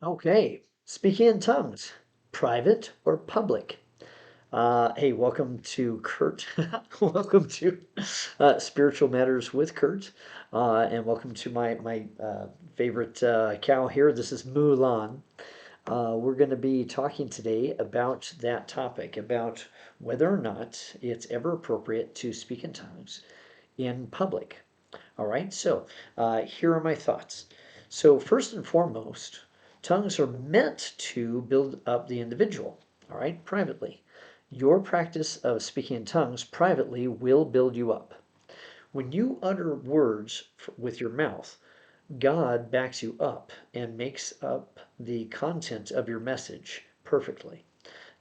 Okay, speaking in tongues, private or public? Hey, welcome to Kurt. Welcome to Spiritual Matters with Kurt, and welcome to my favorite cow here. This is Mulan. We're going to be talking today about that topic, about whether or not it's ever appropriate to speak in tongues in public. All right, so here are my thoughts. So, first and foremost, tongues are meant to build up the individual, all right, privately. Your practice of speaking in tongues privately will build you up. When you utter words with your mouth, God backs you up and makes up the content of your message perfectly.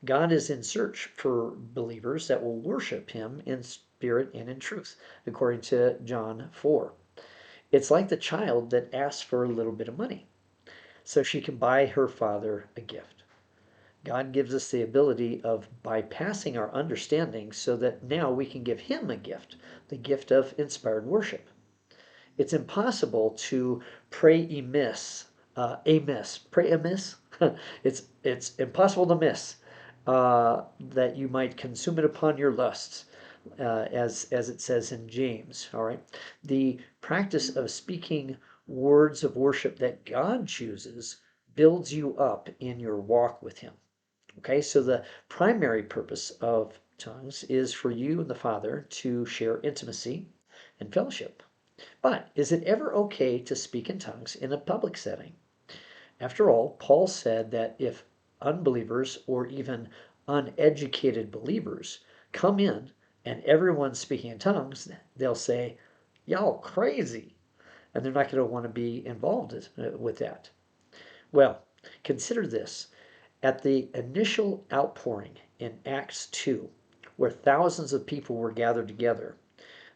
God is in search for believers that will worship Him in spirit and in truth, according to John 4. It's like the child that asks for a little bit of money so she can buy her father a gift. God gives us the ability of bypassing our understanding so that now we can give Him a gift, the gift of inspired worship. It's impossible to pray pray amiss. It's impossible to miss that you might consume it upon your lusts, as it says in James. All right, the practice of speaking words of worship that God chooses builds you up in your walk with Him. Okay, so the primary purpose of tongues is for you and the Father to share intimacy and fellowship. But is it ever okay to speak in tongues in a public setting? After all, Paul said that if unbelievers or even uneducated believers come in and everyone's speaking in tongues, they'll say, "Y'all crazy." And they're not going to want to be involved with that. Well, consider this. At the initial outpouring in Acts 2, where thousands of people were gathered together,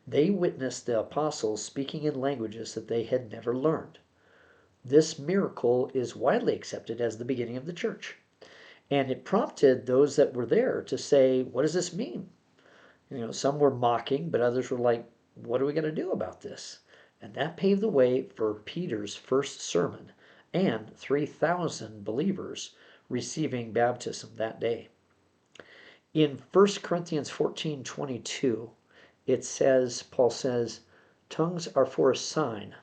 they witnessed the apostles speaking in languages that they had never learned. This miracle is widely accepted as the beginning of the church. And it prompted those that were there to say, "What does this mean?" Some were mocking, but others were like, "What are we going to do about this?" And that paved the way for Peter's first sermon and 3,000 believers receiving baptism that day. In 1 Corinthians 14:22, Paul says, "Tongues are for a sign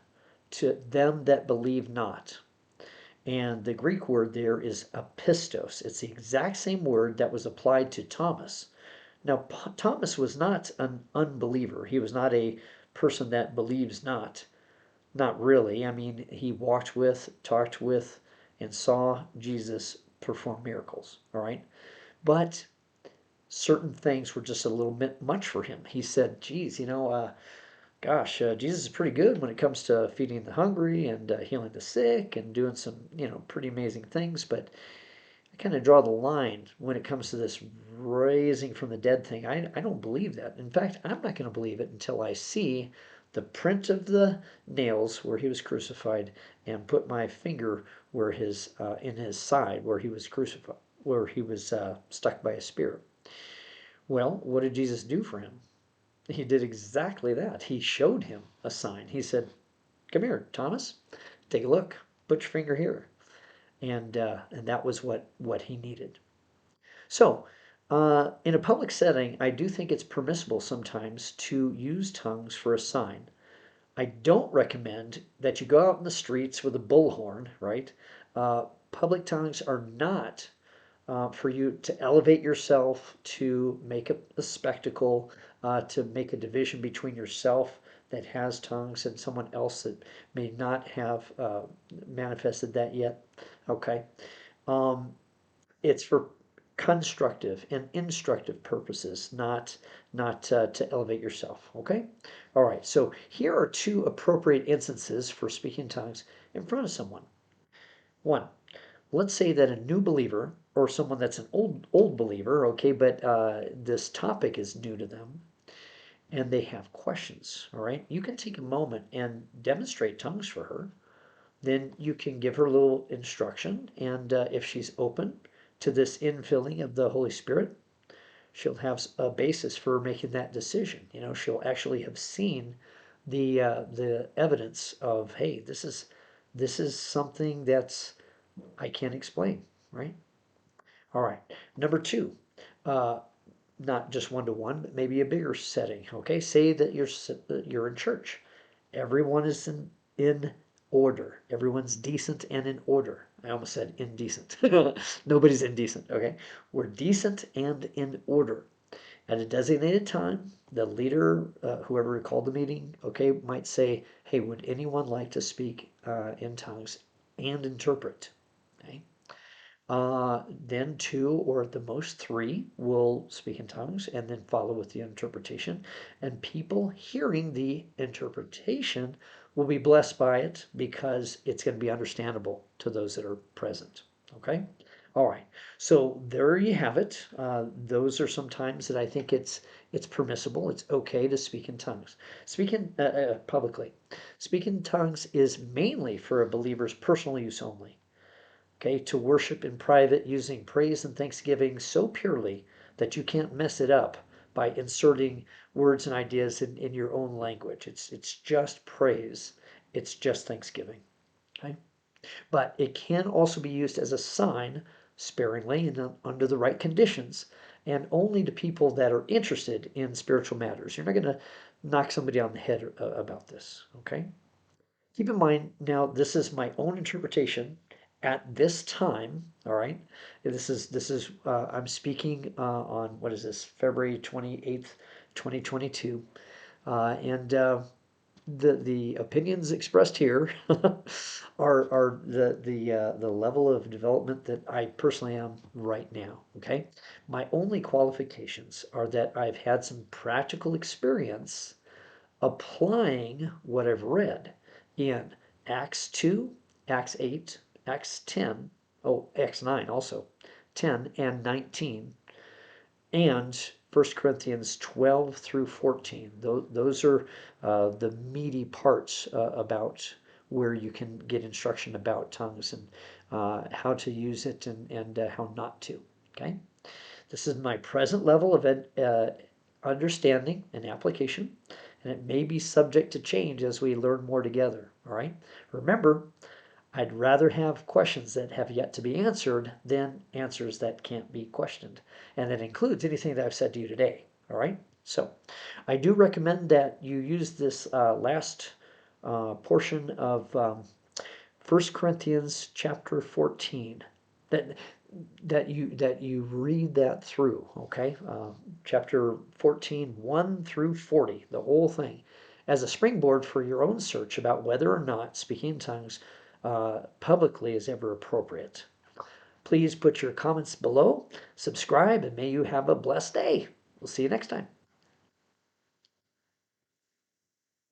to them that believe not." And the Greek word there is apistos. It's the exact same word that was applied to Thomas. Now, Thomas was not an unbeliever. He was not a person that believes not. Not really. I mean, he walked with, talked with, and saw Jesus perform miracles. All right. But certain things were just a little bit much for him. He said, "Geez, gosh, Jesus is pretty good when it comes to feeding the hungry and healing the sick and doing some, pretty amazing things. But I kind of draw the line when it comes to this raising from the dead thing. I don't believe that. In fact, I'm not going to believe it until I see the print of the nails where he was crucified and put my finger where his in his side where he was crucified, where he was stuck by a spear." Well, what did Jesus do for him? He did exactly that. He showed him a sign. He said, "Come here, Thomas. Take a look. Put your finger here." And that was what he needed. So, in a public setting, I do think it's permissible sometimes to use tongues for a sign. I don't recommend that you go out in the streets with a bullhorn, right? Public tongues are not for you to elevate yourself, to make a spectacle, to make a division between yourself that has tongues and someone else that may not have manifested that yet. Okay. Um, it's for constructive and instructive purposes, not to elevate yourself. Okay. All right. So here are two appropriate instances for speaking in tongues in front of someone. One, let's say that a new believer or someone that's an old believer, okay, but this topic is new to them and they have questions. All right, you can take a moment and demonstrate tongues for her. Then you can give her a little instruction, and if she's open to this infilling of the Holy Spirit, she'll have a basis for making that decision. She'll actually have seen the evidence of, hey, this is something that's I can't explain, right? All right. Number two, uh, not just one to one, but maybe a bigger setting. Okay, say that you're in church. Everyone is in order. Everyone's decent and in order. I almost said indecent. Nobody's indecent. Okay, we're decent and in order. At a designated time, the leader, whoever called the meeting, okay, might say, "Hey, would anyone like to speak in tongues and interpret?" Okay. Then two or at the most three will speak in tongues and then follow with the interpretation. And people hearing the interpretation will be blessed by it because it's going to be understandable to those that are present. Okay? All right. So there you have it. Those are some times that I think it's permissible. It's okay to speak in tongues. Speaking publicly. Speaking in tongues is mainly for a believer's personal use only. Okay, to worship in private using praise and thanksgiving so purely that you can't mess it up by inserting words and ideas in your own language. It's just praise. It's just thanksgiving. Okay? But it can also be used as a sign sparingly and under the right conditions and only to people that are interested in spiritual matters. You're not going to knock somebody on the head about this, okay? Keep in mind now, this is my own interpretation at this time. All right, this is I'm speaking on what is this, February 28th, 2022, and the opinions expressed here are the level of development that I personally am right now. Okay, my only qualifications are that I've had some practical experience applying what I've read in Acts 2, Acts 8, Acts 10, oh, Acts 9 also, 10 and 19, and 1 Corinthians 12 through 14. Those are the meaty parts about where you can get instruction about tongues and how to use it and how not to. Okay? This is my present level of understanding and application, and it may be subject to change as we learn more together. All right. Remember, I'd rather have questions that have yet to be answered than answers that can't be questioned. And that includes anything that I've said to you today. All right. So I do recommend that you use this last portion of 1 Corinthians chapter 14. That that you read that through, okay? Chapter 14, 1 through 40, the whole thing, as a springboard for your own search about whether or not speaking in tongues publicly is ever appropriate. Please put your comments below, subscribe, and may you have a blessed day. We'll see you next time.